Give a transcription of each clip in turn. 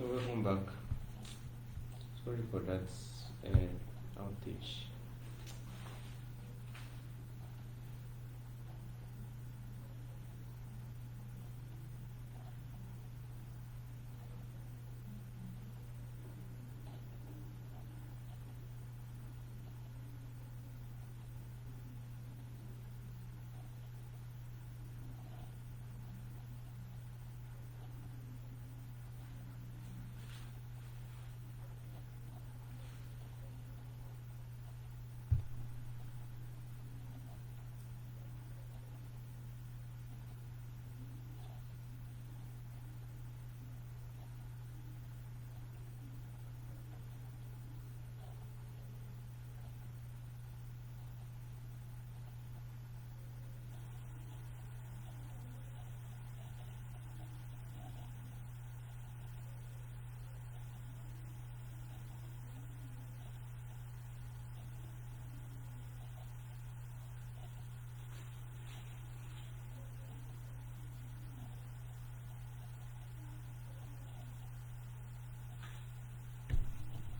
So welcome back. Sorry for that outage.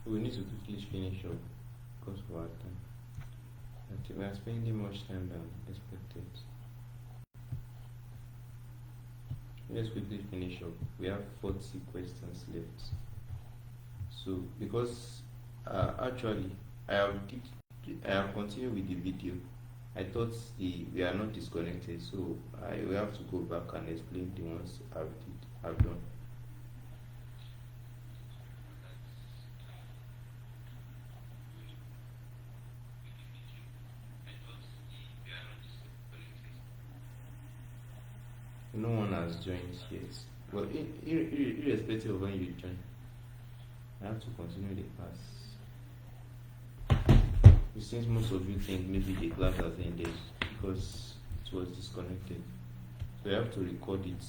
We need to quickly finish up because of our time. Okay, we are spending much time than expected. Let's quickly finish up. We have 40 questions left. So, because actually I have continued with the video. I thought we are not disconnected, so I will have to go back and explain the ones I've done. No one has joined yet. But irrespective of when you join, I have to continue the class. Since most of you think maybe the class has ended because it was disconnected, so I have to record it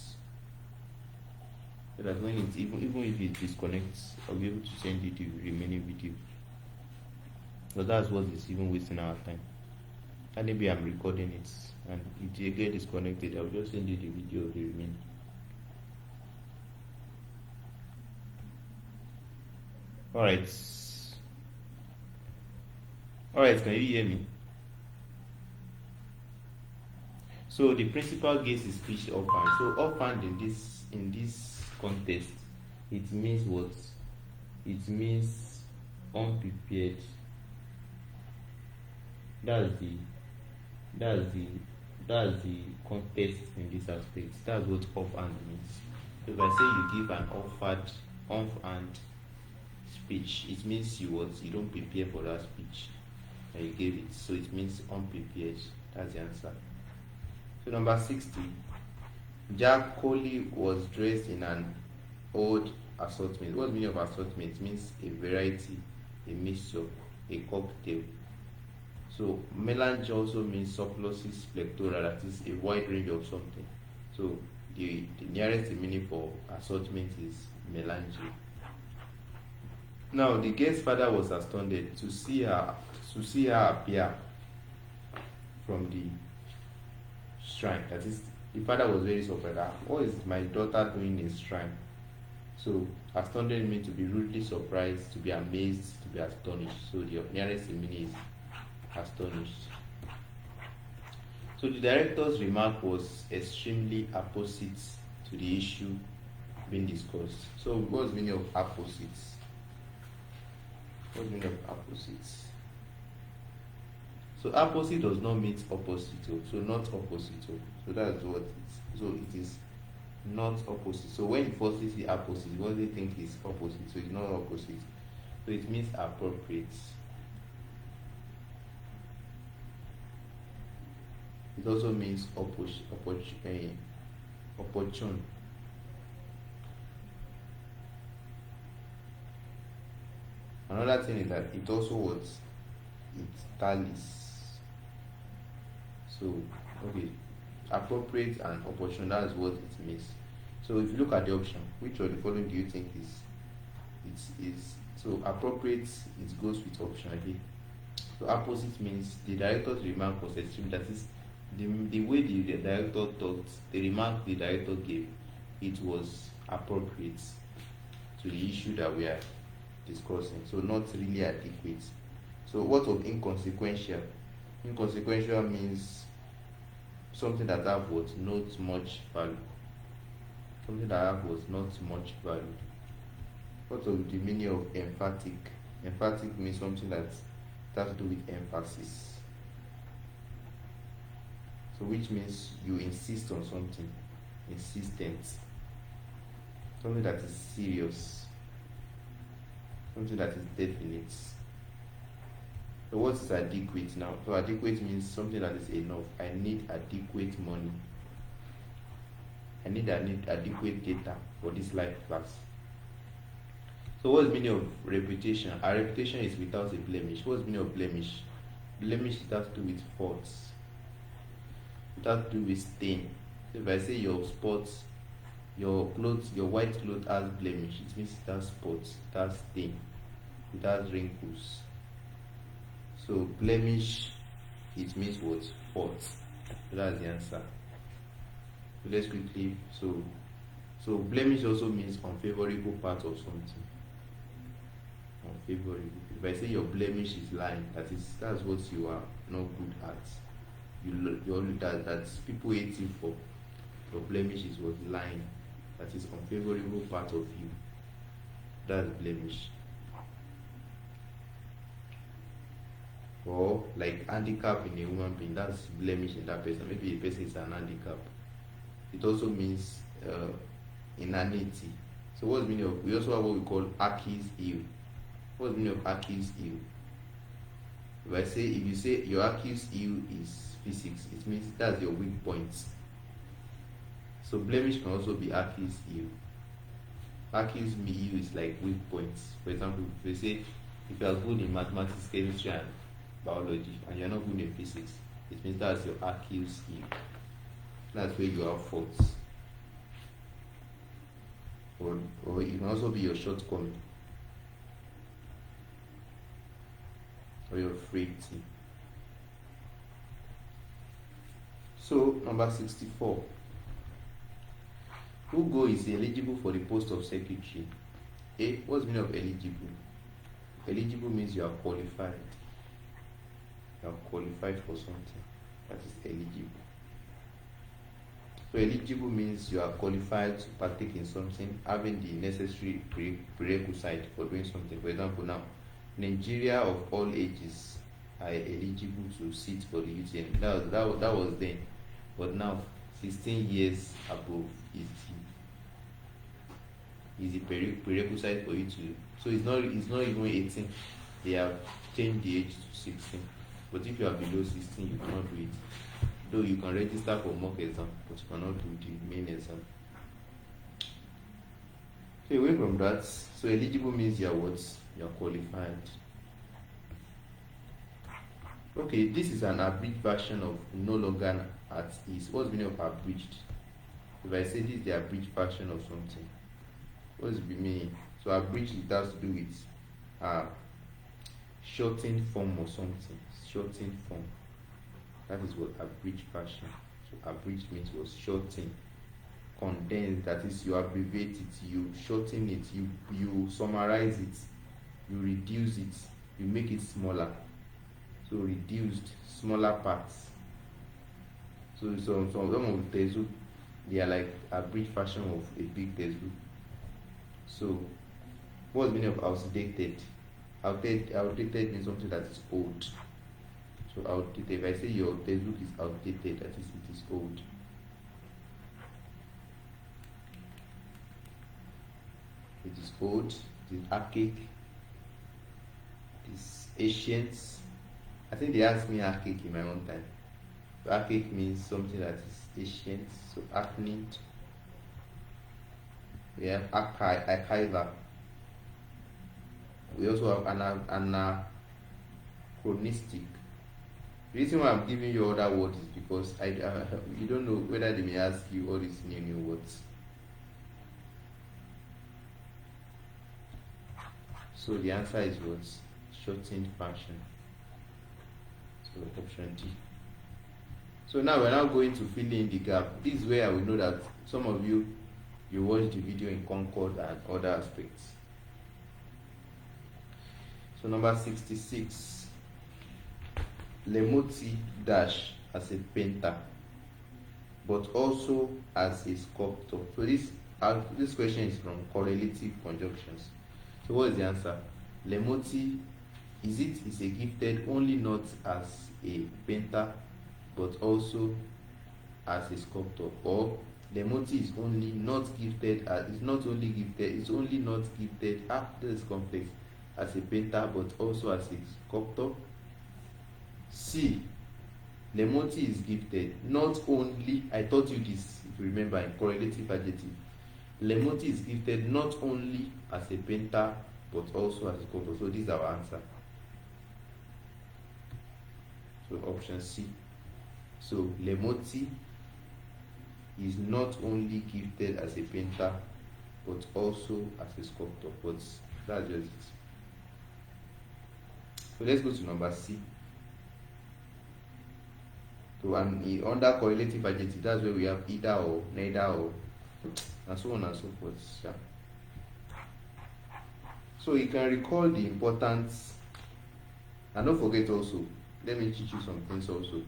so that when it even if it disconnects, I'll be able to send you the remaining video. So that's what is even wasting our time. And maybe I'm recording it, and if you get disconnected, I'll just send you the video of the remaining. Alright, can you hear me? So the principal gaze is pitched offhand. So offhand in this context, it means what? It means unprepared. That's the context in this aspect. That's what offhand means. So if I say you give an offhand speech, it means you don't prepare for that speech and you gave it. So it means unprepared. That's the answer. So number 60. Jack Coley was dressed in an old assortment. What's the meaning of assortment? It means a variety, a mixture, a cocktail. So melange also means surpluses plectora, that is a wide range of something. So the nearest meaning for assortment is melange. Now the guest's father was astounded to see her appear from the shrine. That is, the father was very surprised. What is my daughter doing in shrine? So astounded means to be rudely surprised, to be amazed, to be astonished. So the nearest meaning is astonished. So the director's remark was extremely opposite to the issue being discussed. So what's the meaning of opposites? What's the meaning of opposites? So opposite does not mean opposite. So not opposite. So that's what it is. So it is not opposite. So when you first see opposite, what do you think is opposite? So it's not opposite. So it means appropriate. It also means opportune. Another thing is that it also it tallies. So okay, appropriate and opportune, that's what it means. So if you look at the option, which of the following do you think is so appropriate? It goes with option A. So opposite means the director's remark was extreme. That is, the way the director talked, the remark the director gave, it was appropriate. to the issue that we are discussing. So not really adequate. So what of inconsequential? Inconsequential means something that have what not much value. Something that have what not much value. What of the meaning of emphatic? Emphatic means something that has to do with emphasis. So which means you insist on something. Insistent. Something that is serious. Something that is definite. So what is adequate now? So adequate means something that is enough. I need adequate money. I need adequate data for this life class. So what's the meaning of reputation? Our reputation is without a blemish. What's the meaning of blemish? Blemish is that to do with faults. It has to do with stain. So if I say your spots, your clothes, your white cloth has blemish, it means it has spots, it has stain, it has wrinkles. So blemish, it means what? Fault. So that's the answer. So let's quickly. So blemish also means unfavorable part of something. Unfavorable. If I say your blemish is lying, that's what you are not good at. You only that people hate you for. Your blemish is what? Lying. That is unfavorable part of you. That's blemish. Or like handicap in a human being, that's blemish in that person. Maybe a person is an handicap. It also means inanity. So what's the meaning of? We also have what we call Achilles heel. What's the meaning of Achilles heel? If you say your Achilles heel is physics, it means that's your weak points. So blemish can also be Achilles heel. Achilles heel is like weak points. For example, if you say if you are good in mathematics, chemistry, and biology, and you're not good in physics, it means that's your Achilles heel. That's where you have faults. Or it can also be your shortcoming. Or your frailty. So, number 64. Who is eligible for the post of secretary? A. What's the meaning of eligible? Eligible means you are qualified. You are qualified for something. That is eligible. So eligible means you are qualified to partake in something, having the necessary prerequisite for doing something. For example, now, Nigeria of all ages are eligible to sit for the UTM. That was then. But now, 16 years above is the prerequisite for you to. So it's not even 18. They have changed the age to 16. But if you are below 16, you cannot do it. Though you can register for mock exam, but you cannot do the main exam. So away from that, so eligible means you are what? You are qualified. Okay, this is an abridged version of no longer at ease. What's the meaning of abridged? If I say this is the abridged version of something, what's the meaning? So abridged, it has to do with shortened form or something. Shortened form. That is what abridged version. So abridged means was shortened, condensed. That is, you abbreviate it, you shorten it, you summarize it, you reduce it, you make it smaller. So reduced, smaller parts. So some of the textbook, they are like abridged version of a big textbook. So what's the meaning of outdated? Outdated means something that is old. So outdated, if I say your textbook is outdated, that is, it is old. It is old, it is archaic, it is ancient. I think they asked me archaic in my own time. So archaic means something that is ancient, so hackneyed. We have archival. We also have anachronistic. The reason why I'm giving you other words is because you don't know whether they may ask you all these new words. So the answer is what? Shortened version. So option D. So now we're now going to fill in the gap. This is where I will know that some of you you watch the video in Concord and other aspects. So number 66, Lemoti dash as a painter, but also as a sculptor. So this question is from correlative conjunctions. So what is the answer? Lemoti is a gifted only not as a painter but also as a sculptor, or Lemoti is only not gifted as not gifted this is complex, as a painter but also as a sculptor. C, Lemoti is gifted not only, I taught you this if you remember in correlative adjective. Lemoti is gifted not only as a painter but also as a sculptor. So this is our answer. So option C. So Lemoti is not only gifted as a painter but also as a sculptor. But that's just it. So let's go to number C. So and under correlative adjective, that's where we have either or, neither or, and so on and so forth. Yeah. So you can recall the importance, and don't forget also, let me teach you some things also.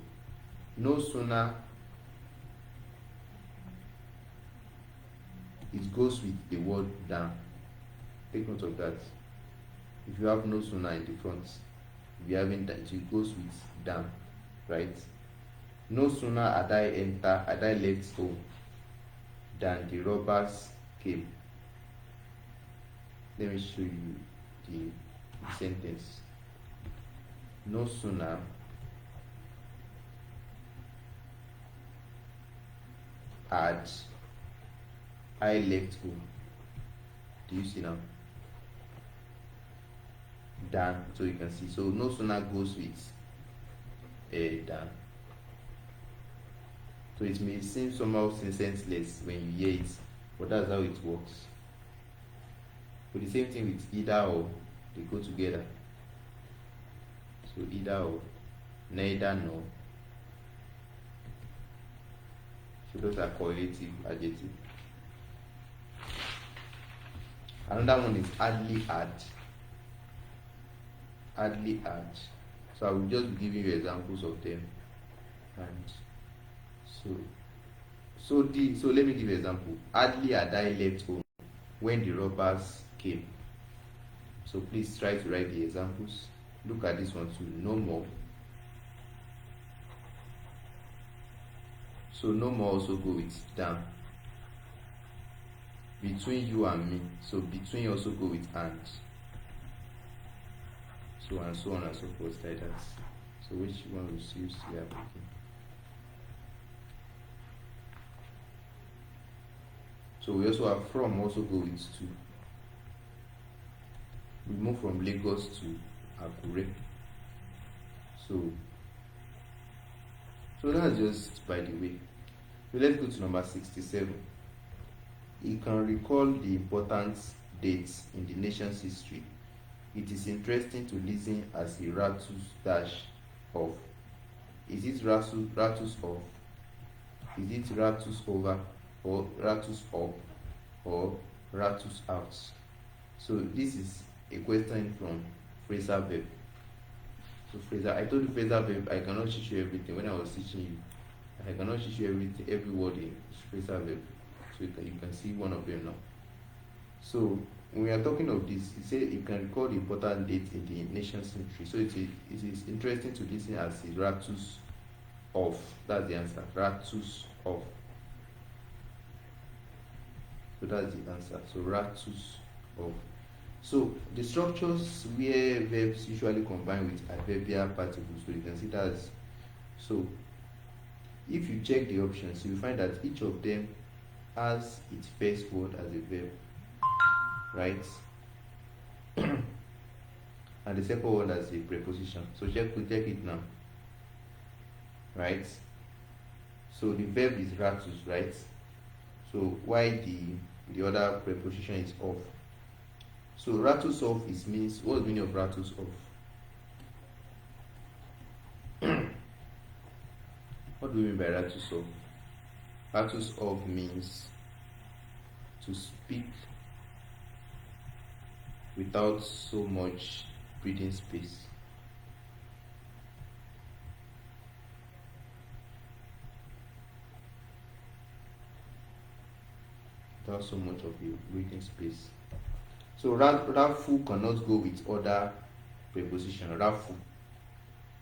No sooner it goes with the word than. Take note of that. If you have no sooner in the front, if you haven't, it goes with than, right? No sooner had I left home than the robbers came. Let me show you the sentence. No sooner had I left home. Do you see now? Than, so you can see. So no sooner goes with than. So it may seem somehow senseless when you hear it, but that's how it works. So the same thing with either or, they go together. So either or, neither nor. So those are correlative adjectives. Another one is hardly had. Hardly had. So I will just be giving you examples of them. And so let me give you an example. Hardly had I left home when the robbers came. So please try to write the examples. Look at this one too. No more. So no more also go with than. Between you and me. So between also go with and. So and so on and so forth like that. So which one will you see here? So we also have from also go with to. We move from Lagos to Akure. So that's just by the way. So let's go to number 67. You can recall the important dates in the nation's history. It is interesting to listen as a ratus dash of. Is it ratus of? Is it ratus over? Or ratus up, or ratus out. So this is a question from phrasal verb. So phrasal, I told you phrasal verb, I cannot teach you everything. When I was teaching you, I cannot teach you everything, every word in phrasal verb. So you can see one of them now. So when we are talking of this, it says you can recall the important date in the nation's history. So it is interesting to listen as a ratus of. That's the answer. Ratus of. So that's the answer. So ratus of. So the structures where verbs usually combine with adverbial particles. So you can see that. So if you check the options, you will find that each of them has its first word as a verb, right? And the second word as a preposition. So check it now, right? So the verb is ratus, right? So why the other preposition is of. So ratus of means, what's the meaning of ratus of? What do we mean by ratus of? Ratus of means, to speak without so much breathing space. Without so much of a breathing space. So rafu cannot go with other preposition. Rafu.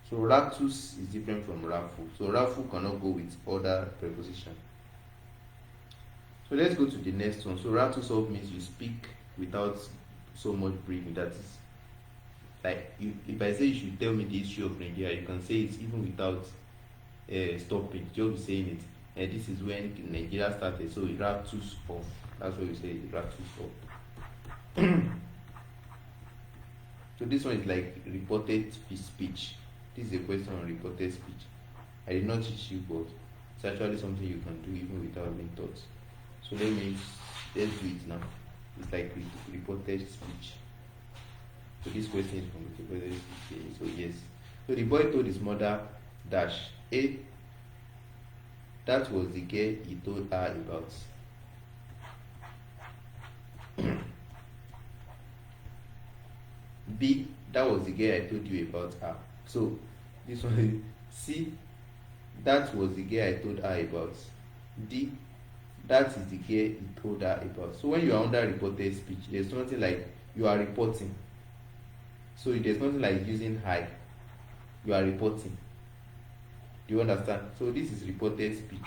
So ratus is different from rafu. So rafu cannot go with other preposition. So let's go to the next one. So ratus of means you speak without so much breathing. That is like if I say you should tell me the history of Nigeria, you can say it even without stopping. Just be saying it. And this is when Nigeria started. So ratus off. That's what you say. Ratus off. So this one is like reported speech. This is a question on reported speech. I did not teach you, but it's actually something you can do even without being taught. So let's do it now. It's like reported speech. So this question is from reported speech. So yes. So the boy told his mother dash A. That was the girl he told her about. B. That was the girl I told you about her. So this one C. That was the girl I told her about. D. That is the girl he told her about. So when you are under reported speech, there's nothing like you are reporting. So there's nothing like using I. You are reporting. Do you understand? So this is reported speech.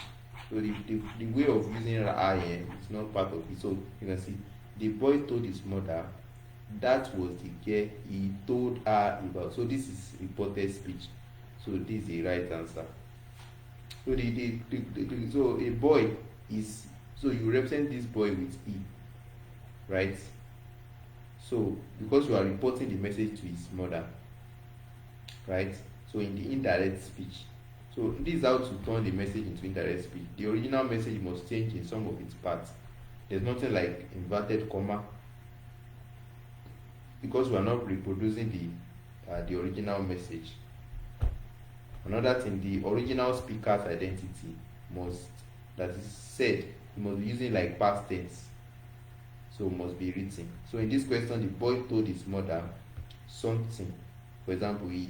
So the way of using I is not part of it. So you can see the boy told his mother that was the girl he told her about. So this is reported speech. So this is the right answer. So so a boy is, so you represent this boy with E, right? So because you are reporting the message to his mother, right? So in the indirect speech. So this is how to turn the message into indirect speech. The original message must change in some of its parts. There's nothing like inverted comma, because we are not reproducing the original message. Another thing, the original speaker's identity must, that is said, you must be using like past tense. So must be written. So in this question, the boy told his mother something. For example, he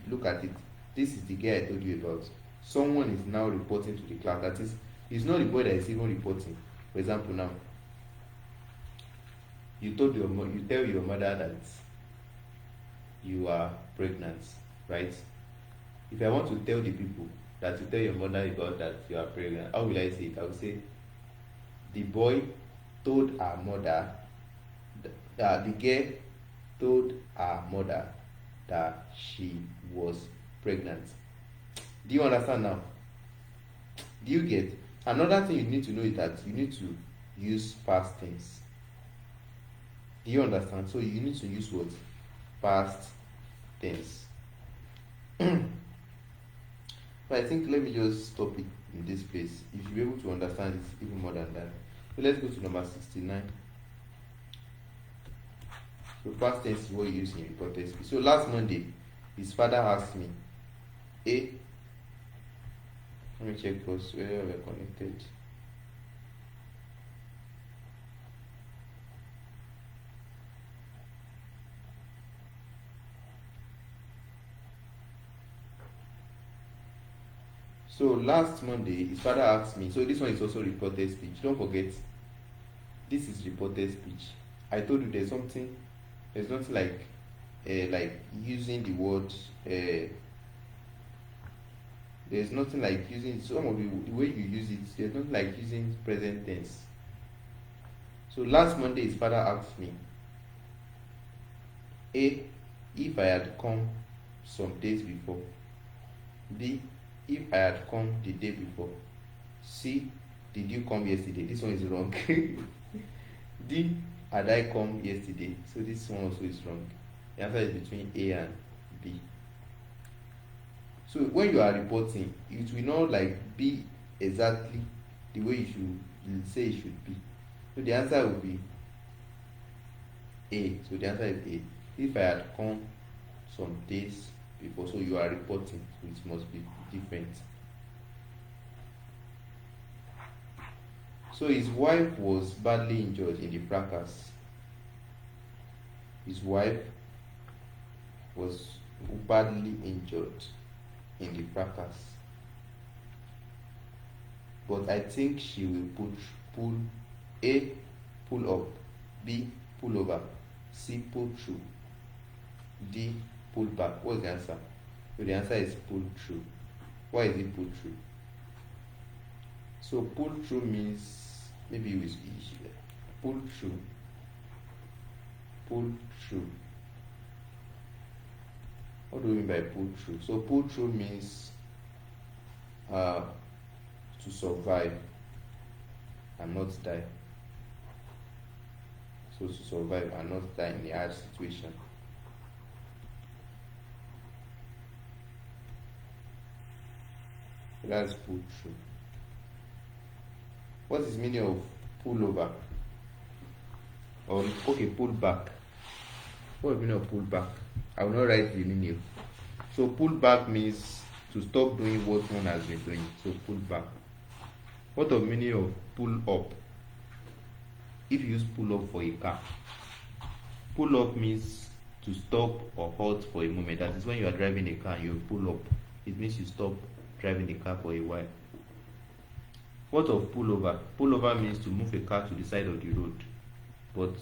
look at it. This is the girl I told you about. Someone is now reporting to the class. That is, it's not the boy that is even reporting. For example, now you tell your mother that you are pregnant, right? If I want to tell the people that you tell your mother about that you are pregnant, how will I say it? I will say the boy told her mother, the girl told her mother that she was pregnant. Do you understand now? Do you get? Another thing you need to know is that you need to use past tense. Do you understand? So you need to use what? Past tense. So I think let me just stop it in this place. You should be able to understand it even more than that. So let's go to number 69. So past tense is what you use in reported speech. So last Monday, his father asked me, A. Let me check first whether we're connected. So last Monday, his father asked me. So this one is also reported speech. Don't forget, this is reported speech. I told you there's nothing like using the word. There's nothing like using some of the way you use it. There's nothing like using present tense. So last Monday, his father asked me, A. If I had come some days before. B. If I had come the day before. C. Did you come yesterday? This one is wrong. D. Had I come yesterday? So this one also is wrong. The answer is between A and B. So when you are reporting, it will not like be exactly the way you should say it should be. So the answer will be A. So the answer is A. If I had come some days before, so you are reporting, so it must be different. So his wife was badly injured in the fracas. His wife was badly injured in the fracas. But I think she will pull A, pull up, B, pull over, C, pull through, D, pull back. What's the answer? So the answer is pull through. Why is it pull through? So pull through means, maybe we pull through. Pull through. What do we mean by pull through? So pull through means to survive and not die. So to survive and not die in a hard situation. That's pull through. What is the meaning of pull over? Or okay, pull back. What is the meaning of pull back? I will not write the meaning. So pull back means to stop doing what one has been doing. So pull back. What of meaning of pull up? If you use pull up for a car, pull up means to stop or halt for a moment. That is when you are driving a car, you pull up. It means you stop driving the car for a while. What of pull over? Pull over means to move a car to the side of the road. But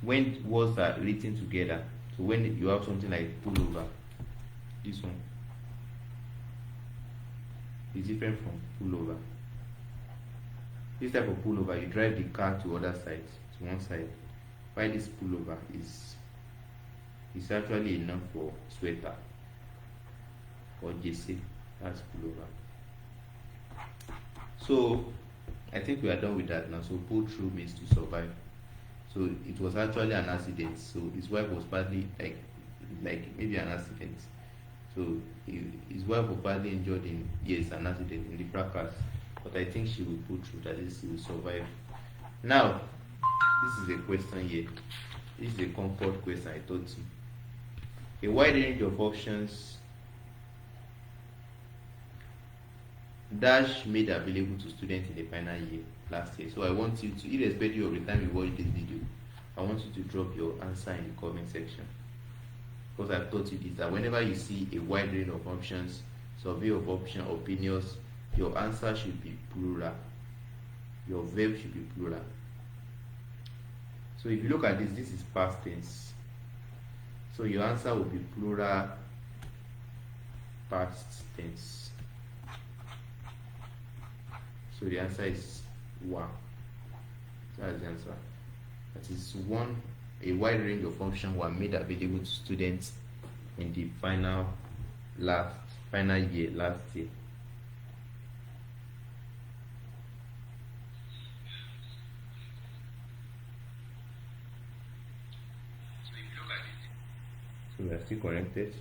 when words are written together, so when you have something like pull over, this one is different from pull over. This type of pullover, you drive the car to other side, to one side. While this pullover is actually enough for sweater or JC. That's pullover. So I think we are done with that now. So pull through means to survive. So it was actually an accident. So his wife was badly like maybe an accident. So his wife was badly injured in an accident in the fracas. But I think she will pull through, that is, she will survive. Now, this is a question here. This is a comfort question I taught you. A wide range of options Dash made available to students in the final year last year. So I want you to, irrespective of the time you watch this video, I want you to drop your answer in the comment section. Because I've taught you this, that whenever you see a wide range of options, survey of opinions, your answer should be plural. Your verb should be plural. So if you look at this is past tense. So your answer will be plural past tense. So the answer is 1. That's the answer. That is 1. A wide range of functions were made available to students in the final year last year. So we are still connected.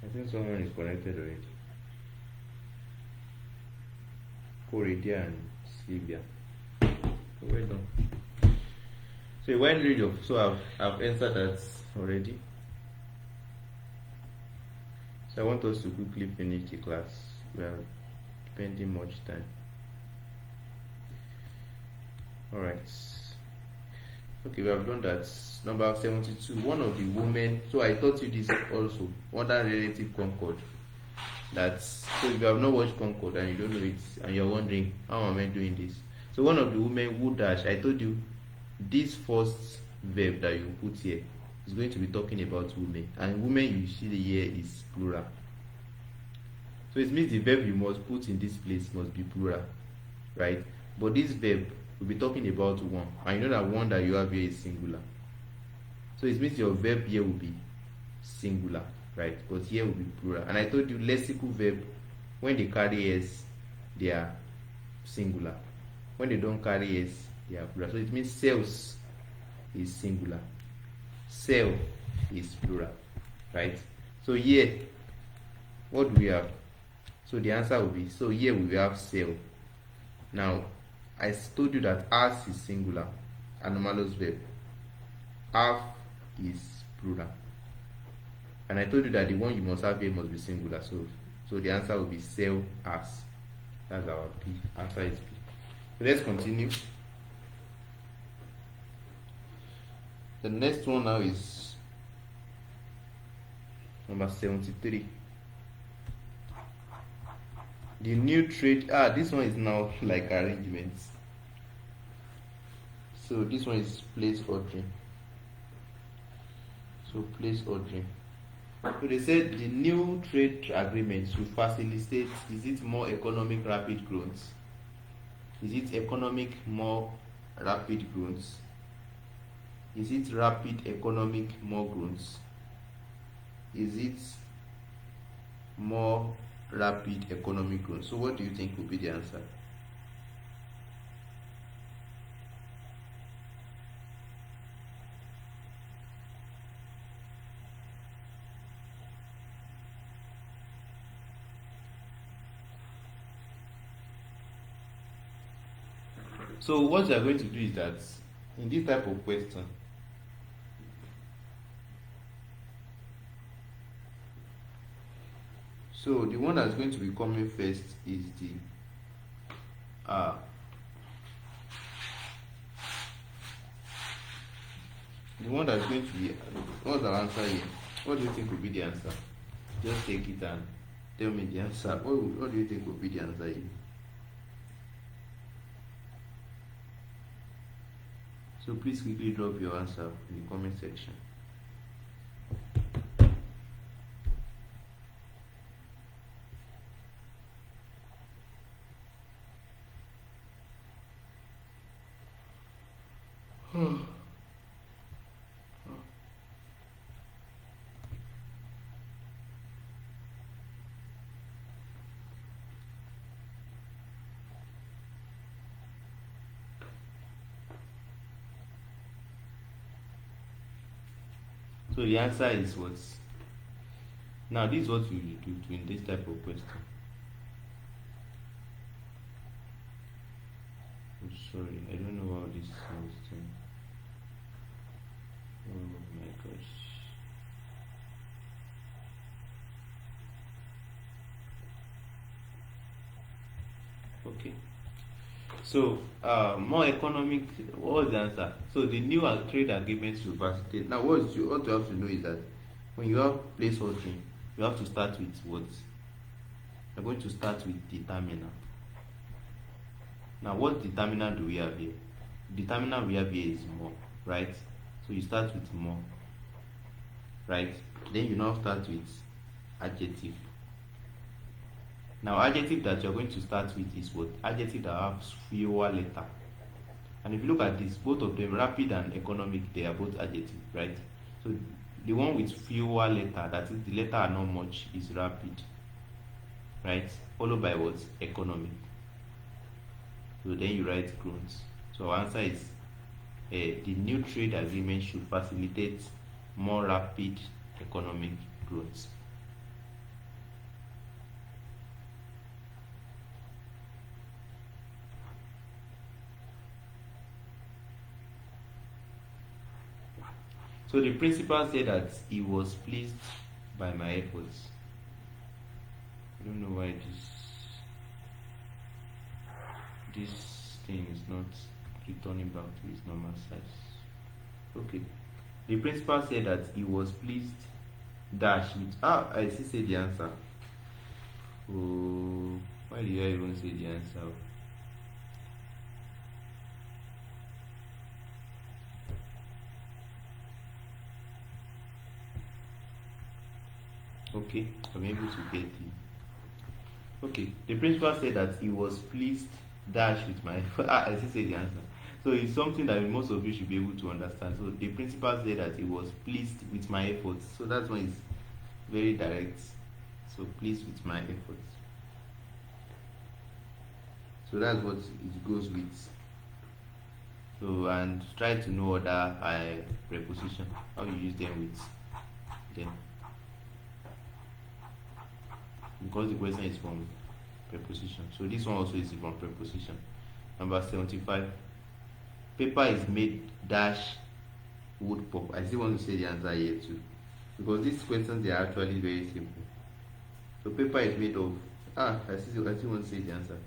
I think someone is connected already. Coridia and Sylvia. Well done. So a wide range of, so I've answered that already. So I want us to quickly finish the class. We are spending much time. Alright. Okay, we have done that. Number 72. One of the women, so I taught you this also, under relative concord. That's, so if you have not watched Concord and you don't know it and you're wondering how am I doing this, so one of the women who dash, I told you this first verb that you put here is going to be talking about women, and women you see here is plural. So it means the verb you must put in this place must be plural, right? But this verb will be talking about one, and you know that one that you have here is singular. So it means your verb here will be singular, right? But here will be plural. And I told you lexical verb, when they carry s, they are singular. When they don't carry s, they are plural. So it means cells is singular, cell is plural, right? So here what do we have? So the answer will be, so here we have sell. Now, I told you that as is singular, anomalous verb. Have is plural. And I told you that the one you must have here must be singular. So the answer will be sell as. That's our P. Answer is P. So let's continue. The next one now is number 73. The new trade, this one is now like arrangements. So this one is place ordering. So place ordering. So they said the new trade agreement should facilitate, is it more economic rapid growth? Is it economic more rapid growth? Is it rapid economic more growth? Is it more rapid economic growth? So what do you think would be the answer? So what you are going to do is that in this type of question, so the one that's going to be coming first is the one that's going to be, what's the answer here? What do you think will be the answer? Just take it and tell me the answer. What do you think will be the answer here? So please quickly drop your answer in the comment section. So the answer is what? Now this is what we do in this type of question. Oh, sorry, I don't know how this sounds. Oh my gosh. Okay. So, more economic, what was the answer? So, the new trade agreements should facilitate. Now, what you have to know is that when you have place ordering, you have to start with what? You're going to start with determiner. Now, what determiner do we have here? Determiner we have here is more, right? So, you start with more, right? Then you now start with adjective. Now, adjective that you're going to start with is what? Adjective that has fewer letter. And if you look at this, both of them, rapid and economic, they are both adjective, right? So the one with fewer letter, that is the letter are not much, is rapid, right? Followed by what? Economic. So then you write growth. So our answer is the new trade agreement should facilitate more rapid economic growth. So the principal said that he was pleased by my efforts. I don't know why this thing is not returning back to its normal size. Okay. The principal said that he was pleased dash with I see say the answer. Oh, why did I even say the answer? Okay, I'm able to get it. Okay, the principal said that he was pleased dash with my I still say the answer. So it's something that most of you should be able to understand. So the principal said that he was pleased with my efforts. So that's why it's very direct. So pleased with my efforts. So that's what it goes with. So and try to know other preposition, how you use them with them. because the question is from preposition. So this one also is from preposition. Number 75. Paper is made dash wood pulp. I still want to say the answer here too, because these questions, they are actually very simple. So paper is made of I still want to say the answer.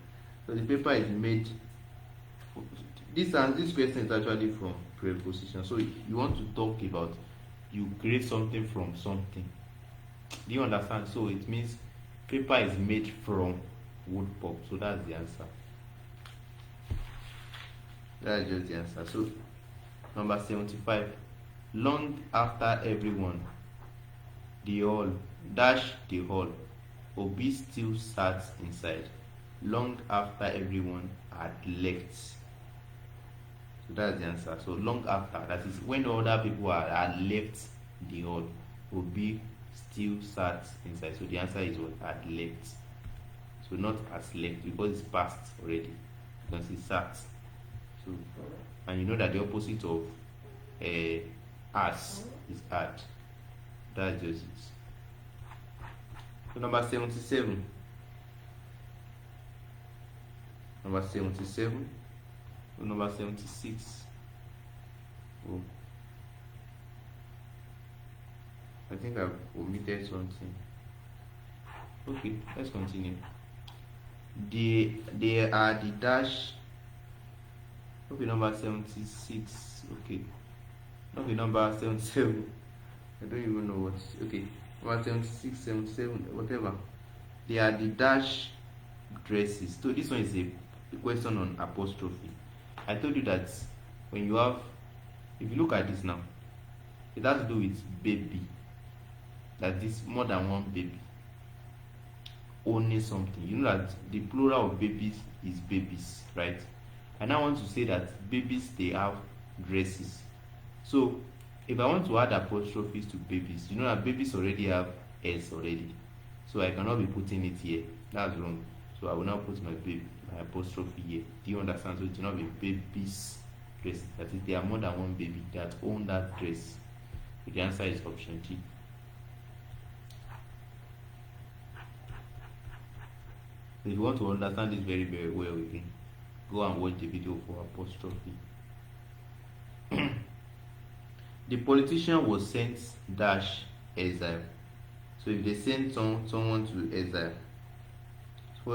So the paper is made. This question is actually from preposition. So you want to talk about you create something from something. Do you understand? So it means paper is made from wood pulp. So that's the answer. That's just the answer. So number 75. Long after everyone, the hall dash the hall, Obi still sat inside. Long after everyone had left. So that's the answer. So long after, that is when other people had left the hall, Obi still sat inside. So the answer is what? Had left. So not has left, because it's past already. Because it sat. So, and you know that the opposite of as is had. That's just it. So number 77. Number 77. So number 76. Oh. I think I've omitted something. Okay, let's continue. They are the dash. Okay, number 76. Okay. Okay, number 77. I don't even know what. Okay, number 76, 77, whatever. They are the dash dresses. So this one is a question on apostrophe. I told you that when you have, if you look at this now, it has to do with baby. That is more than one baby owning something. You know that the plural of babies is babies, right? And I want to say that babies, they have dresses. So if I want to add apostrophes to babies, you know that babies already have s already. So I cannot be putting it here. That's wrong. So I will now put my apostrophe here. Do you understand? So it will not be babies dress. That is, there are more than one baby that own that dress. So the answer is option G. If you want to understand this very, very well again, go and watch the video for apostrophe. The politician was sent dash exile. So if they send someone to exile, so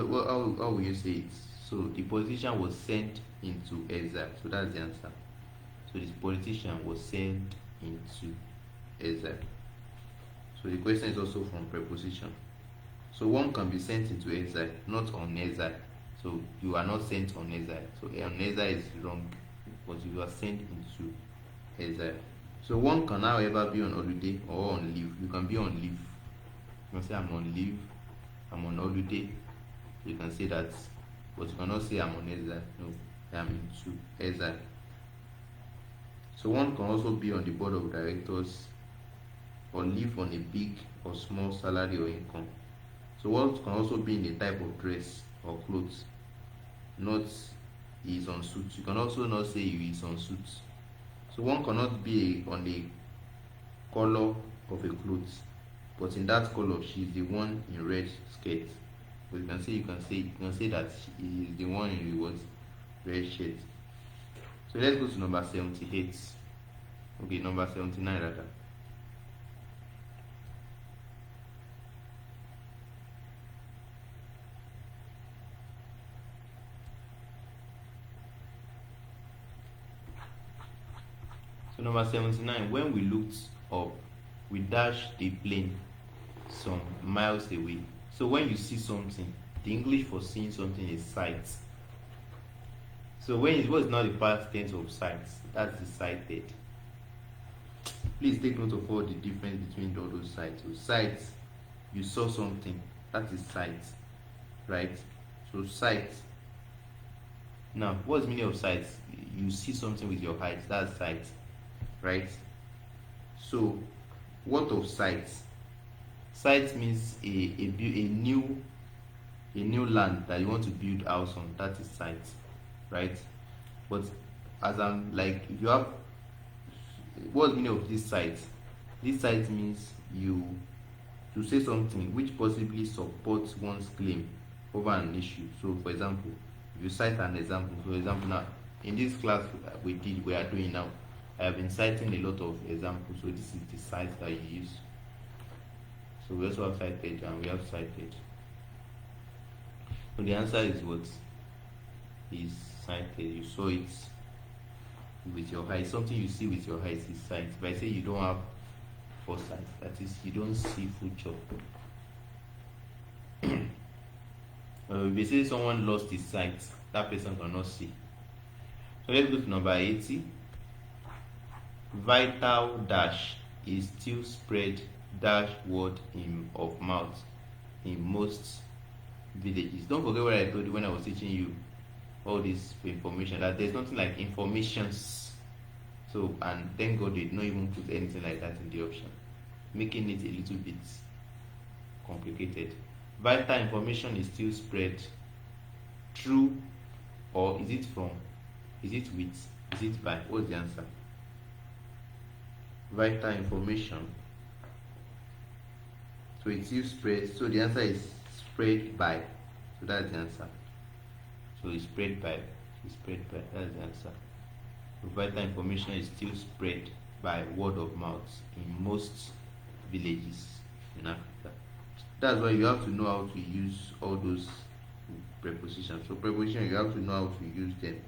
how will you say it? So the politician was sent into exile. So that's the answer. So this politician was sent into exile. So the question is also from preposition. So one can be sent into exile, not on exile. So you are not sent on exile. So on exile is wrong, but you are sent into exile. So one can, however, be on holiday or on leave. You can be on leave. You can say I'm on leave, I'm on holiday. You can say that, but you cannot say I'm on exile. No, I am into exile. So one can also be on the board of directors or live on a big or small salary or income. So one can also be in a type of dress or clothes. Not he is on suit. You can also not say he is on suit. So one cannot be on the color of a clothes, but in that color she is the one in red skirt. But you can say that she is the one in the what? Red shirt. So let's go to number 78. Okay, number 79 rather. So number 79, when we looked up, we dashed the plane some miles away. So when you see something, the English for seeing something is sight. So what is now the past tense of sight? That's the sighted. Please take note of all the difference between all those sights. So sight, you saw something, that is sight, right? So sight. Now, what's the meaning of sight? You see something with your eyes, that's sight. Right? So what of sight? Sight means a new land that you want to build house on. That is sight, right? But as I'm like, if you have, what's the meaning of this sight? This sight means you to say something which possibly supports one's claim over an issue. So, for example, if you cite an example, for example, now in this class we are doing now, I have been citing a lot of examples. So this is the site that you use. So we also have cited and we have cited. So the answer is what is cited. You saw it with your eyes. Something you see with your eyes is sight. If I say you don't have foresight, that is, you don't see future. If you say someone lost his sight, that person cannot see. So let's go to number 80. Vital dash is still spread dash word of mouth in most villages. Don't forget what I told you when I was teaching you all this information, that there's nothing like informations. So, and thank God they did not even put anything like that in the option, making it a little bit complicated. Vital information is still spread through, or is it from, is it with, is it by? What's the answer? Vital information. So it still spreads. So the answer is spread by. So that's the answer. So it's spread by. It's spread by. That's the answer. So vital information is still spread by word of mouth in most villages in Africa. That's why you have to know how to use all those prepositions. So preposition, you have to know how to use them.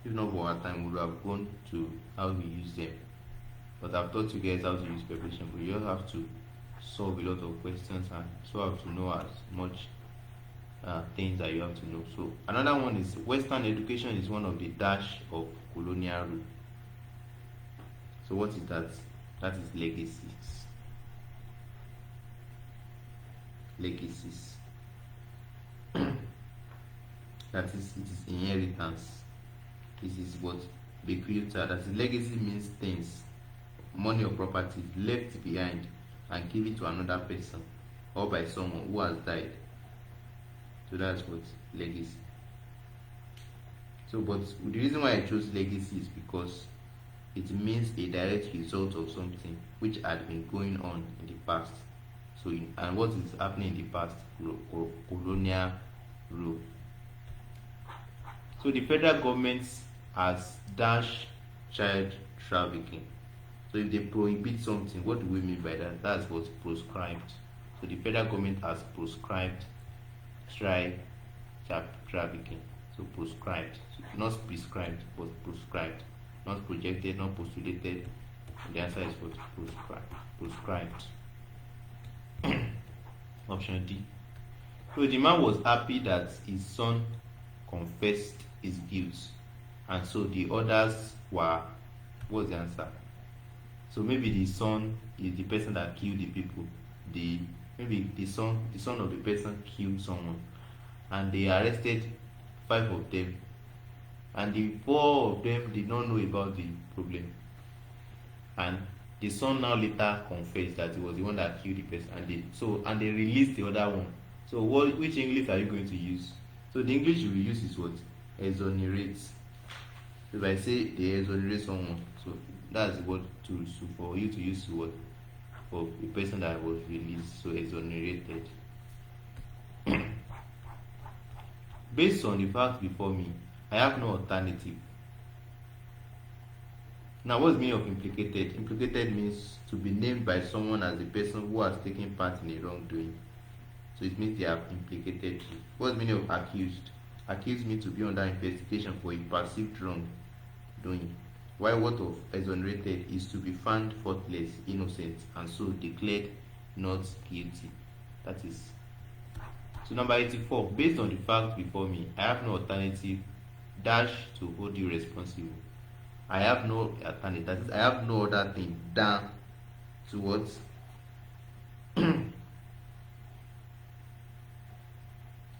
If not for our time, we would have gone to how we use them. But I've taught you guys how to use preposition, but you all have to solve a lot of questions and so have to know as much things that you have to know. So another one is Western education is one of the dash of colonial rule. So what is that? That is legacies. Legacies. That is, it is inheritance. This is what bequeathed. That is, legacy means things, money or property left behind and give it to another person or by someone who has died. So that's what legacy. So, but the reason why I chose legacy is because it means a direct result of something which had been going on in the past. So, and what is happening in the past? Colonial rule. So the federal government has dashed child trafficking. So if they prohibit something, what do we mean by that? That's what's proscribed. So the federal government has proscribed child trafficking. So proscribed, so not prescribed, but proscribed, not projected, not postulated. The answer is what? Proscribed. Proscribed. Option D. So the man was happy that his son confessed his guilt, and so the others were. What's the answer? So maybe the son is the person that killed the people. Maybe the son of the person killed someone, and they arrested 5 of them, and the 4 of them did not know about the problem, and the son now later confessed that he was the one that killed the person, and they released the other one. So which English are you going to use? So the English you will use is what? Exonerate. If I say they exonerate someone, so that's what for you to use what? For the person that was released, so exonerated. Based on the facts before me, I have no alternative. Now, what's the meaning of implicated? Implicated means to be named by someone as the person who has taken part in a wrongdoing. So it means they have implicated you. What's the meaning of accused? Accused means to be under investigation for a perceived wrongdoing. While what of exonerated is to be found faultless, innocent, and so declared not guilty. That is. So number 84. Based on the facts before me, I have no alternative dash to hold you responsible. I have no alternative. That is, I have no other thing than to what?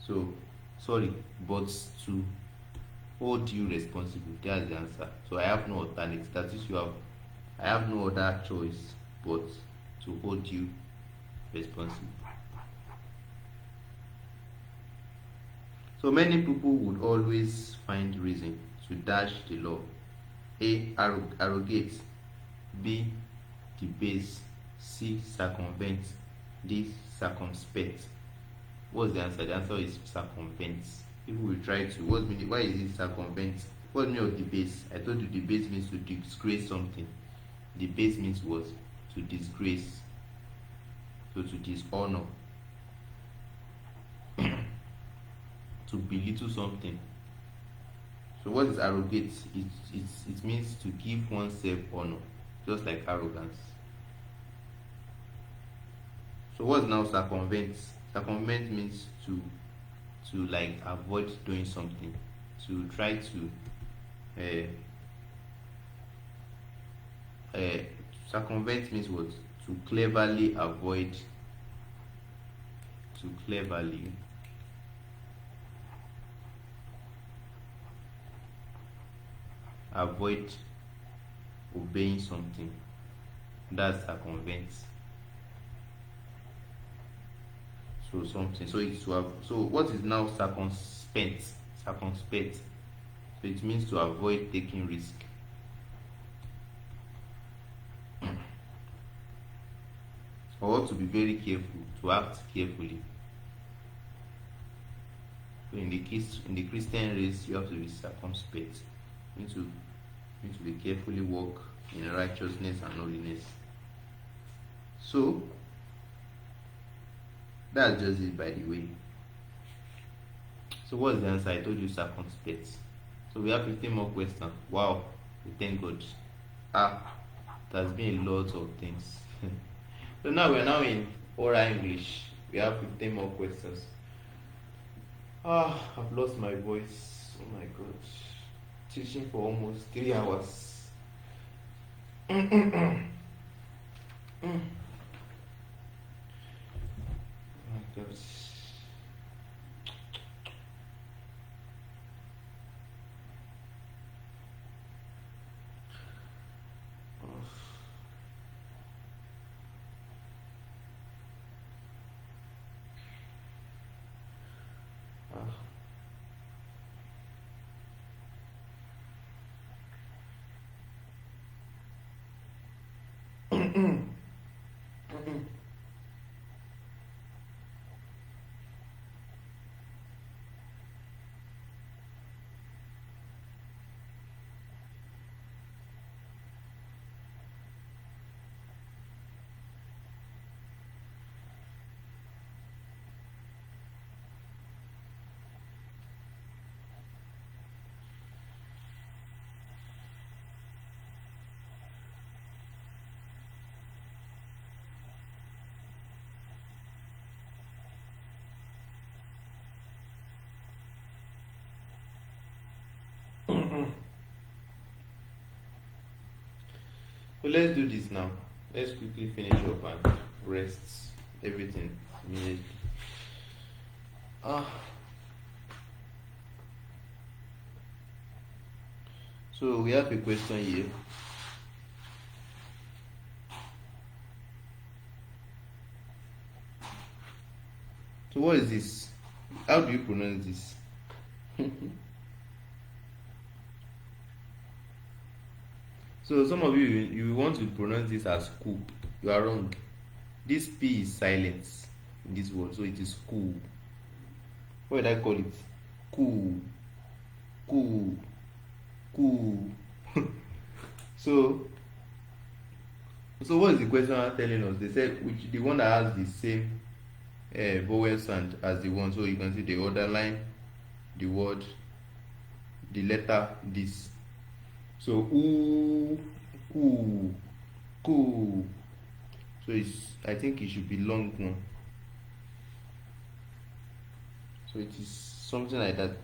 So, sorry, but to hold you responsible. That's the answer. So I have no alternative. That is, I have no other choice but to hold you responsible. So many people would always find reason to dash the law. A. Arrogate. B. debase, C, circumvent, D, circumspect. What's the answer? The answer is circumvent. People will try to, why is it circumvent? What's the meaning of debase? I told you debase means to disgrace something. Debase means what? To disgrace. So to dishonor. To belittle something. So what is arrogate? It means to give oneself honor, just like arrogance. So what's now circumvent? Circumvent means to like avoid doing something, to try to circumvent means what? To cleverly avoid, to cleverly avoid obeying something. That's circumvent. So something. So it's to have. So what is now circumspect? Circumspect. So it means to avoid taking risk. Or to be very careful, to act carefully. So in the Christian race, you have to be circumspect. You need to be carefully walk in righteousness and holiness. So that's just it, by the way. So what's the answer? I told you circumspect. So we have 15 more questions. Wow, we thank God. It has been a lot of things. So now we're now in oral English. We have 15 more questions. I've lost my voice. Oh my God. Teaching for almost 3 hours. Oh my God. So let's do this now. Let's quickly finish up and rest everything immediately. So we have a question here. So what is this? How do you pronounce this? So some of you want to pronounce this as cool. You are wrong. This P is silent in this word, so it is cool. What would I call it? Cool. Cool. Cool. So what is the question telling us? They said the one that has the same vowel sound as the one. So you can see the other line, the word, the letter, this. So ooh, cool, cool. So I think it should be long one. So it is something like that.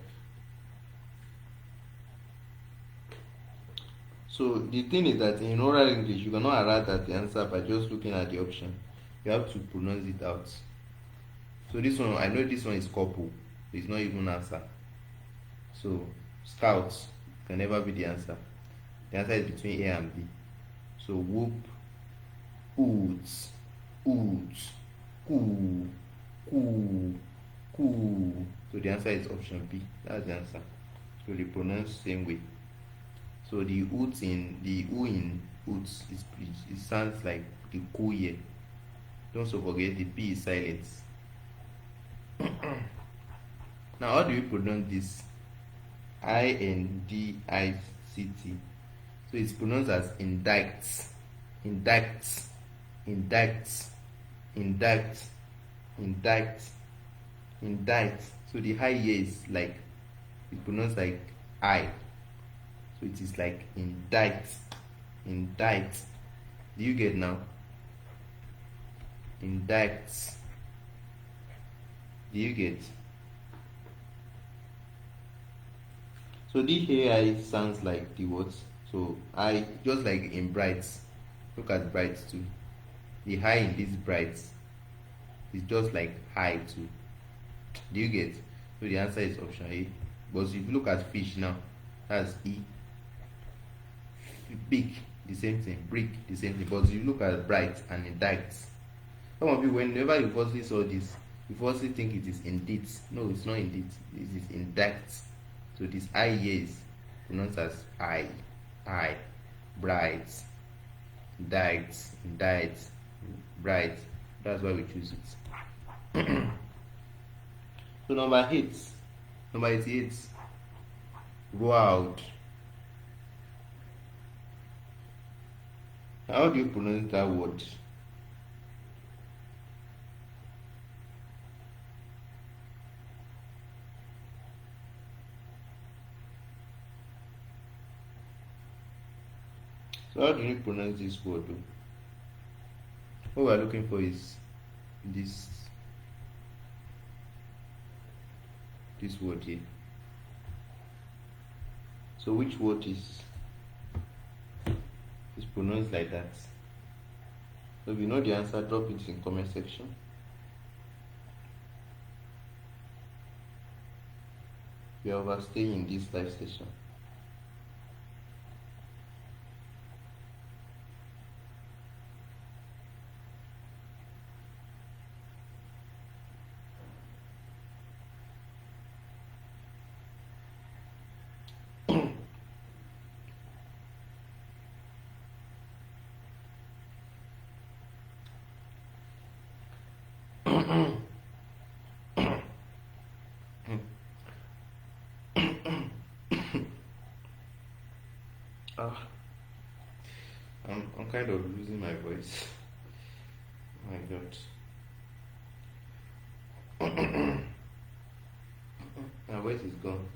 So the thing is that in oral English, you cannot arrive at the answer by just looking at the option. You have to pronounce it out. So this one, I know this one is couple. It's not even answer. So scouts can never be the answer. The answer is between A and B. So whoop, oots, oots, cool, cool, cool. So the answer is option B. That's the answer. So they pronounce the same way. So the oots in Oots. It sounds like the cool year. Don't so forget the P is silent. Now, how do you pronounce this? Indict. So it's pronounced as indicts, indicts, indicts, indicts, indicts, indicts. So the high here is like, it's pronounced like I. So it is like indict, indict. Do you get now? Indicts. Do you get? So the AI sounds like the what? So I just like in brights. Look at brights too. The high in these brights is just like high too. Do you get? So the answer is option A. But if you look at fish now, that's E. Big, the same thing. Brick, the same thing. But if you look at bright and indicts, some of you, whenever you firstly saw this, you firstly think it is indeed. No, it's not indeed. It is indicts. So this I here is pronounced as I, bright, indict, bright. That's why we choose it. So number 88, go out. How do you pronounce that word? So how do you pronounce this word though? What we are looking for is this word here. So which word is pronounced like that? So if you know the answer, drop it in comment section. We are overstaying in this live session. I'm kind of losing my voice. Oh my god. My voice is gone.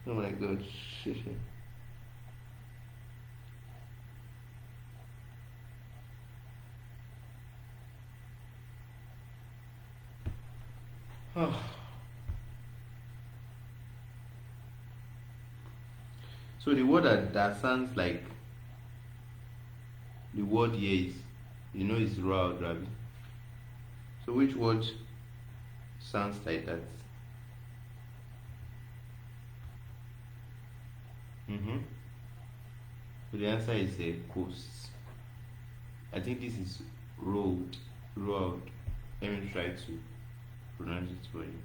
Oh my god. So the word that sounds like the word here is, is road, Ravi. So which word sounds like that? So the answer is a coast. I think this is road. Let me try to pronounce it for you.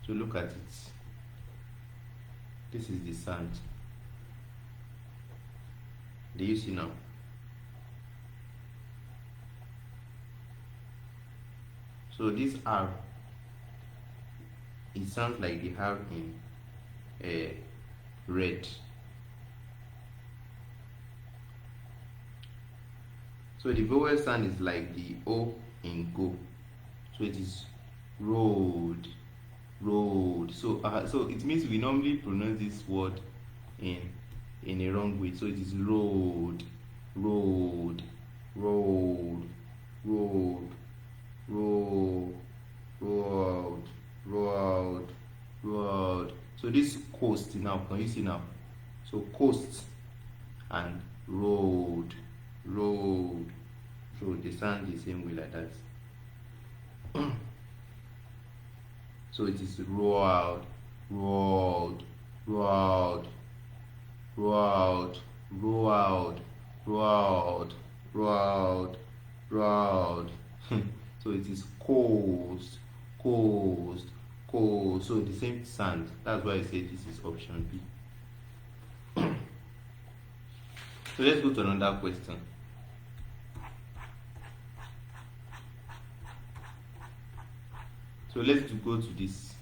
So look at it. This is the sand. Do you see now? So this R, it sounds like the R in red. So the vowel sound is like the O in go. So it is road. So it means we normally pronounce this word in a wrong way. So it is road. So this coast now, can you see now? So coast and road. So they sound the same way like that. So it is road. Road, road, road, road, road, road, road. So it is coast, coast, coast. So the same sound. That's why I say this is option B. So let's go to another question. So let's go to this.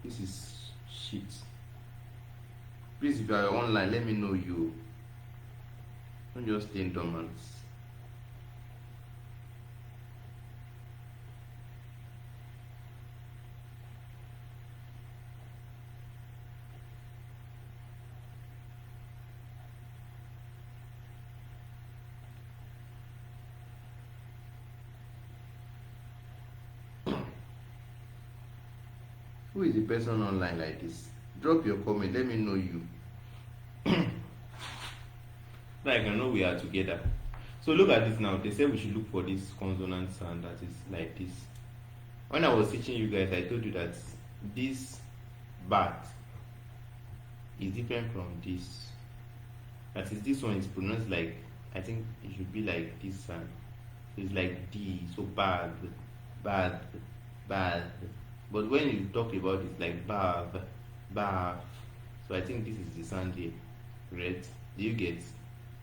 This is sheet. Please, if you are online, let me know you. Don't just stay dormant. Who is the person online like this? Drop your comment, let me know you. So I can know we are together. So look at this now. They said we should look for this consonant sound that is like this. When I was teaching you guys, I told you that this bat is different from this. That is, this one is pronounced like, I think it should be like this sound. It's like D, so bad, bad, bad. But when you talk about it, like bath, bath. So I think this is the sound here, right? Do you get?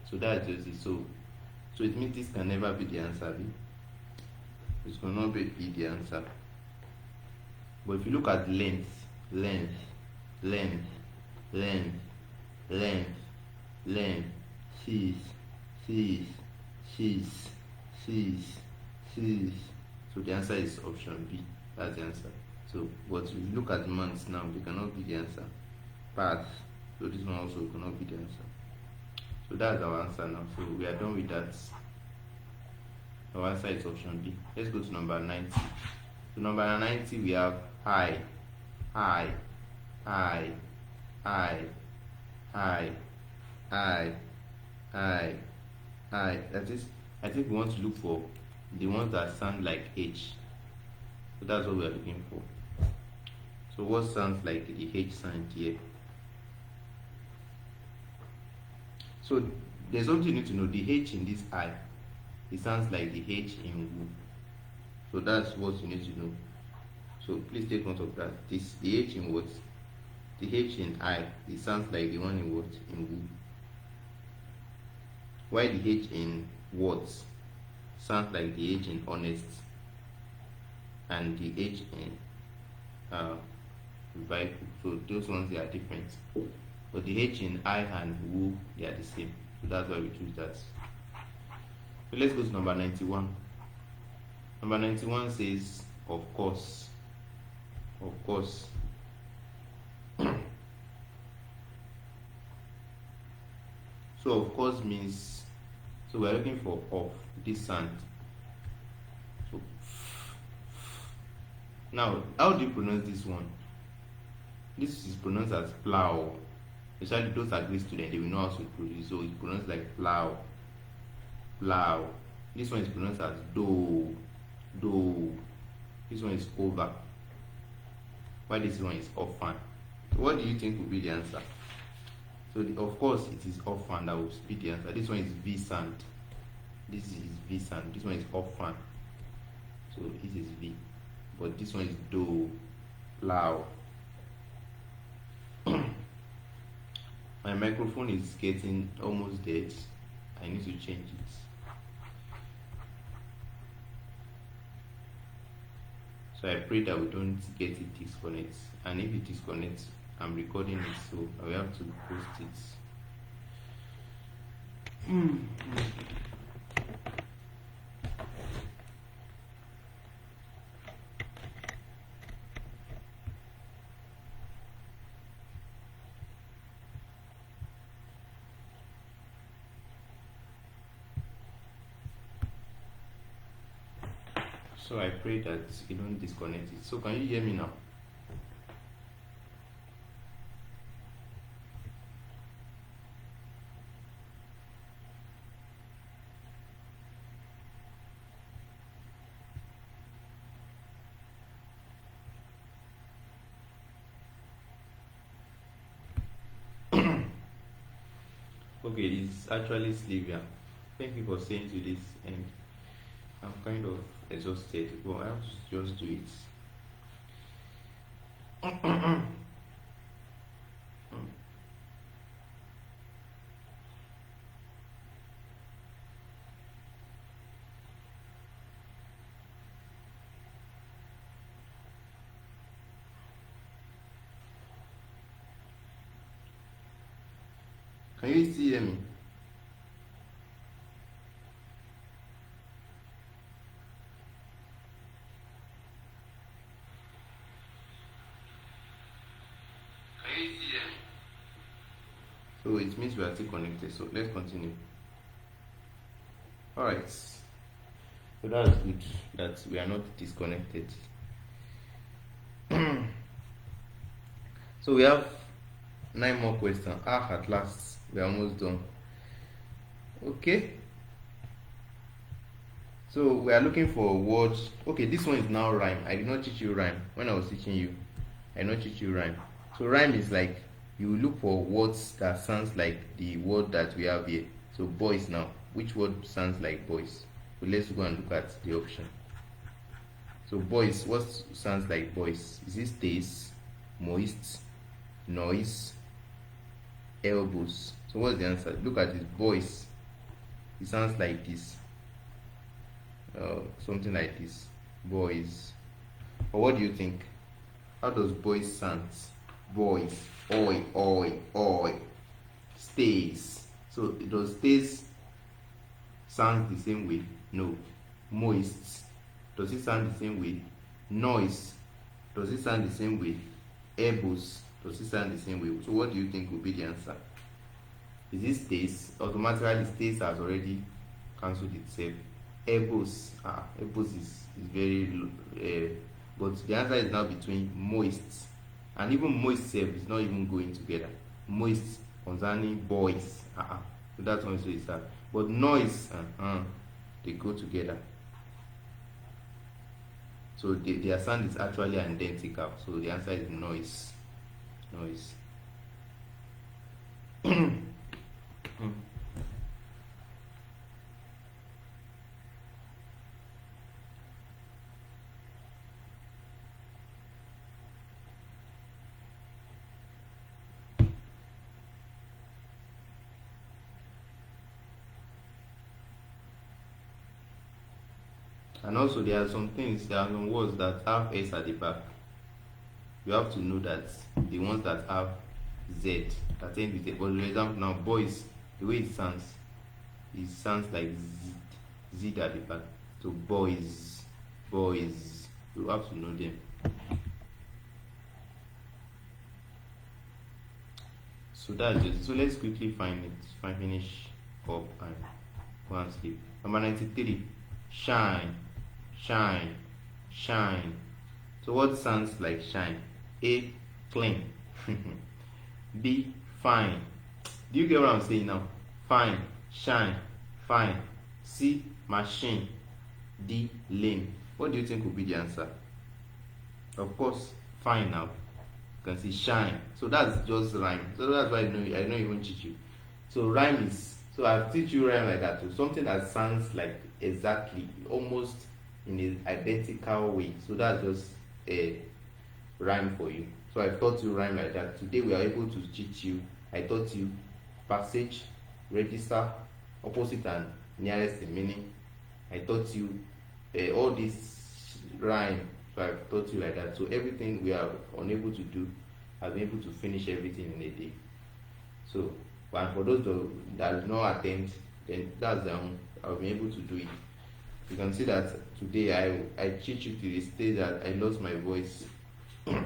So that's just it. So it means this can never be the answer. It cannot be the answer. But if you look at length, length, length, length, length, length, sheath, sheath, sheath, sheath, sheath. So the answer is option B. That's the answer. So, but if you look at months now, they cannot be the answer. Path. So this one also cannot be the answer. So that's our answer now. So we are done with that. Our answer is option B. Let's go to number 90. So number 90 we have high, high, high, high, high, high, high, high. That is, I think we want to look for the ones that sound like H. So that's what we are looking for. So what sounds like the H sound here? So there's something you need to know. The H in this I, it sounds like the H in woo. So that's what you need to know. So please take note of that. This, the H in what? The H in I, it sounds like the one in what? In woo. Why the H in words sounds like the H in honest, and the H in vital. So those ones, they are different. But the H in I and woo, they are the same. So that's why we choose that. So let's go to number 91. Number 91 says, of course. Of course. So of course means, so we're looking for of, this sound. So now, how do you pronounce this one? This is pronounced as plow. Especially those are Greek students, they will know how to produce. So it's pronounced like plow, plow. This one is pronounced as do, do. This one is over. Why this one is often? So what do you think will be the answer? So of course it is often that will be the answer. This one is V sound. This is V sound. This one is often. So this is V. But this one is do, plow. My microphone is getting almost dead. I need to change it. So I pray that we don't get it disconnect. And if it disconnects, I'm recording it, so I will have to post it. So I pray that you don't disconnect it. So can you hear me now? Okay, it's actually Sylvia. Thank you for saying to this, and I'm kind of exhausted, but I have to just do it. Can you still hear me? Can you still hear me? So it means we are still connected. So let's continue. Alright. So that's good that we are not disconnected. So we have 9 more questions. At last, we are almost done. Okay. So we are looking for words. Okay, this one is now rhyme. I did not teach you rhyme when I was teaching you. I did not teach you rhyme. So rhyme is like you look for words that sounds like the word that we have here. So boys now. Which word sounds like boys? So let's go and look at the option. So boys, what sounds like boys? Is it stays, moist, noise, elbows? So what's the answer? Look at this, boys. It sounds like this. Something like this. Boys. Or what do you think? How does boys sound? Boys. Oi, oi, oi. Stays. So does stays sound the same way? No. Moist. Does it sound the same way? Noise. Does it sound the same way? Elbows. Does it sound the same way? So what do you think will be the answer? Is it stays? Automatically stays has already cancelled itself. Elbows. Elbows is very but the answer is now between moist, and even moist self is not even going together. Moist concerning boys. So that one is sad. But noise, they go together. So their sound is actually identical. So the answer is noise. Noise. And also there are some words that have S at the back. You have to know that the ones that have Z that end with a, for example now boys, the way it sounds like Z at the back. So boys, you have to know them. So that's just, so let's quickly finish up and go and sleep. Number 93, shine. So what sounds like shine? A, clean. B, fine. Do you get what I'm saying now? Fine, shine, fine. C, machine. D, lane. What do you think will be the answer? Of course, fine now. You can see shine. So that's just rhyme. So that's why I don't even teach you. So rhyme is, so I teach you rhyme like that too. Something that sounds like exactly, almost in an identical way. So that's just a rhyme for you. So I taught you rhyme like that. Today we are able to teach you. I taught you passage, register, opposite and nearest in meaning. I taught you all this rhyme. So I taught you like that. So everything we are unable to do, I've been able to finish everything in a day. So, and for those that do not attempt, then that's I'll be able to do it. You can see that today I teach you to the stage that I lost my voice. If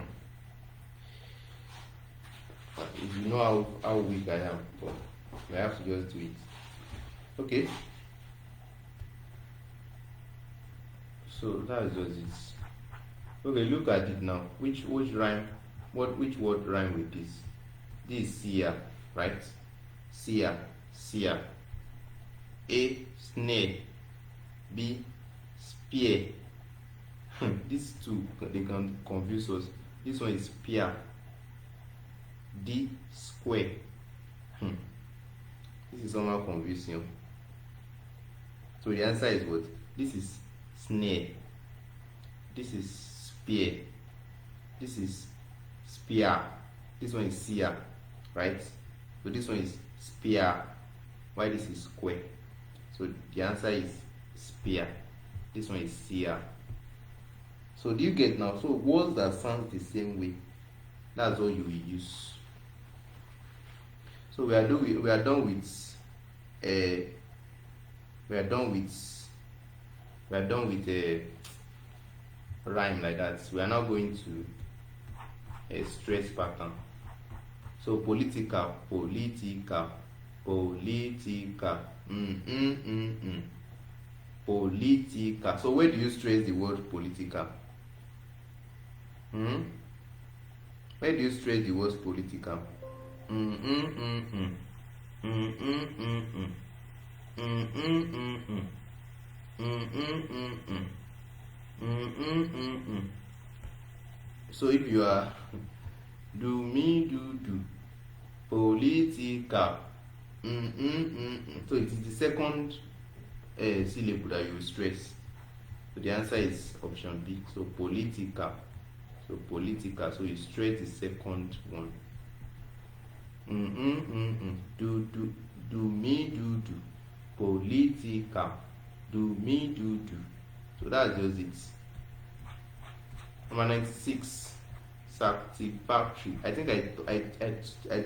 you know how weak I am, but I have to just do it. Okay. So that's just it. Okay, look at it now. Which rhyme? Which word rhyme with this? This is seer, right? Seer. A, snare. B, spear. These two, they can confuse us. This one is spear. D, square. is somehow confusing. So the answer is what? This is snare. This is spear. This is spear. This one is seer, right? So this one is spear. Why this is square? So the answer is spear. This one is seer. So do you get now? So words that sound the same way, that's all you will use. So we are done with a rhyme like that. We are now going to a stress pattern. So political. Political. So where do you stress the word political? Where do you stress the word political? So if you are do me do political, so it is the second syllable that you stress. So the answer is option B. So political. So political. So you stress the second one. Do me do political. Do me do. So that's just it. Number 96, satisfactory. I think I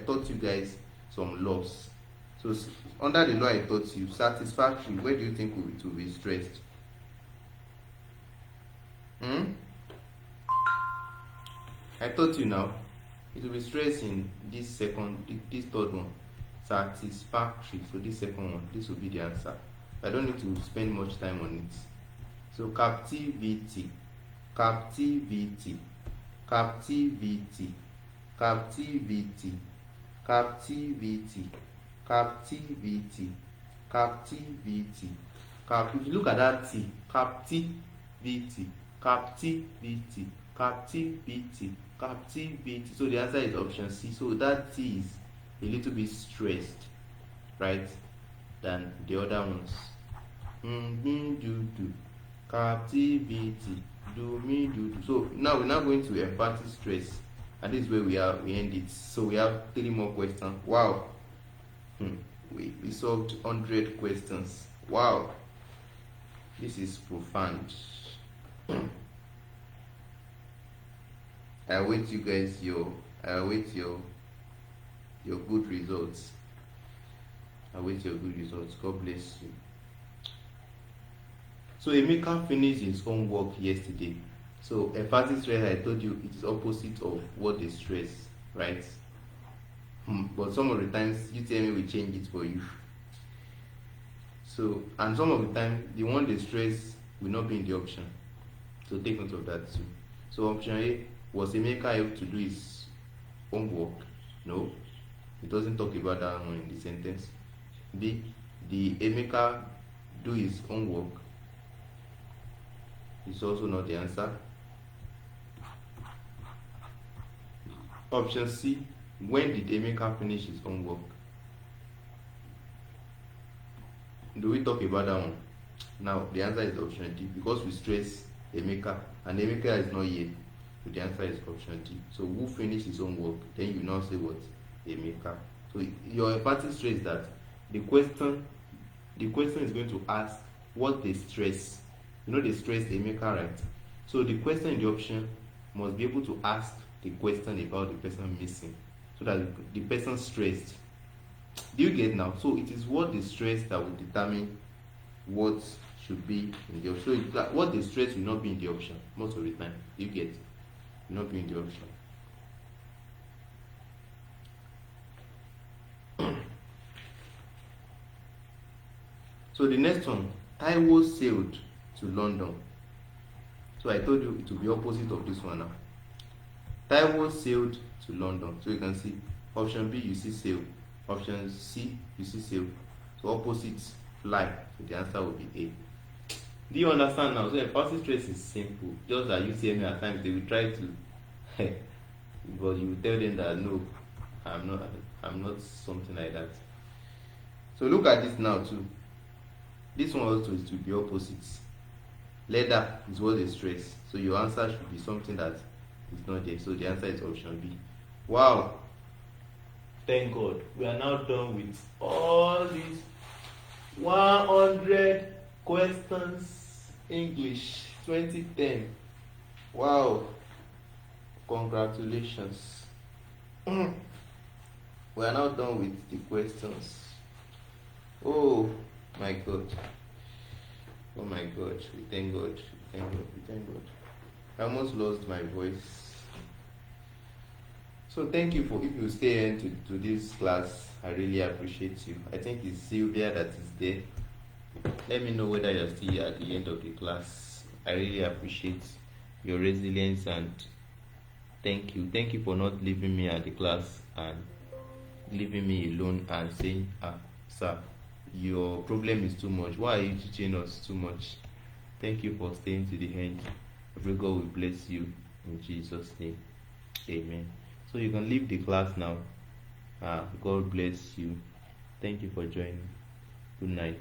taught you guys some laws. So under the law I taught you, satisfactory, where do you think it will be stressed? I taught you now. It will be stressed in this third one, satisfactory. So this second one, this will be the answer. I don't need to spend much time on it. So captivity. If you look at that T, captivity. So the answer is option C. So that T is a little bit stressed, right, than the other ones. Captivity. Do me do. So now we're now going to empathic stress, and this is where we end it. So we have 3 more questions. Wow. We solved 100 questions. Wow. This is profound. I await you guys your good results. God bless you. So Emeka finished his own work yesterday. So empathic stress, I told you, it is opposite of what they stress, right? But some of the times UTME will change it for you. So, and some of the time the one they stress will not be in the option. So take note of that too. So option A, was Emeka able to do his own work? No, it doesn't talk about that one in the sentence. B, did Emeka do his own work? It's also not the answer. Option C, when did Emeka finish his own work? Do we talk about that one? Now the answer is option D, because we stress Emeka and Emeka is not here. So the answer is option D. So who finished his own work? Then you now say what? Emeka. So your empathic stress is that the question is going to ask what they stress. You know they stress Emeka, right? So the question in the option must be able to ask the question about the person missing, so that the person stressed. Do you get now? So it is what they stress that will determine what should be in the option. So what they stress will not be in the option most of the time. Do you get? Will not be in the option. So the next one, Taiwo sailed to London. So I told you it will be opposite of this one now. Taiwo sailed to London. So you can see option B, you see sail. Option C, you see sail. So opposite, fly. So the answer will be A. Do you understand now? So empathic stress is simple. Just that you see me at times they will try to but you will tell them that no, I'm not something like that. So look at this now too. This one also is to be opposite. Leather is what they stress. So your answer should be something that is not there. So the answer is option B. Wow. Thank God. We are now done with all these 100 questions English 2010. Wow. Congratulations. We are now done with the questions. Oh my God. Oh my God. We thank God. We thank God. We thank God. I almost lost my voice. So thank you for, if you stay in to this class, I really appreciate you. I think it's Sylvia that is there. Let me know whether you're still at the end of the class. I really appreciate your resilience and thank you. Thank you for not leaving me at the class and leaving me alone and saying, sir, your problem is too much. Why are you teaching us too much? Thank you for staying to the end. Every God will bless you in Jesus' name. Amen. So you can leave the class now. God bless you. Thank you for joining. Good night.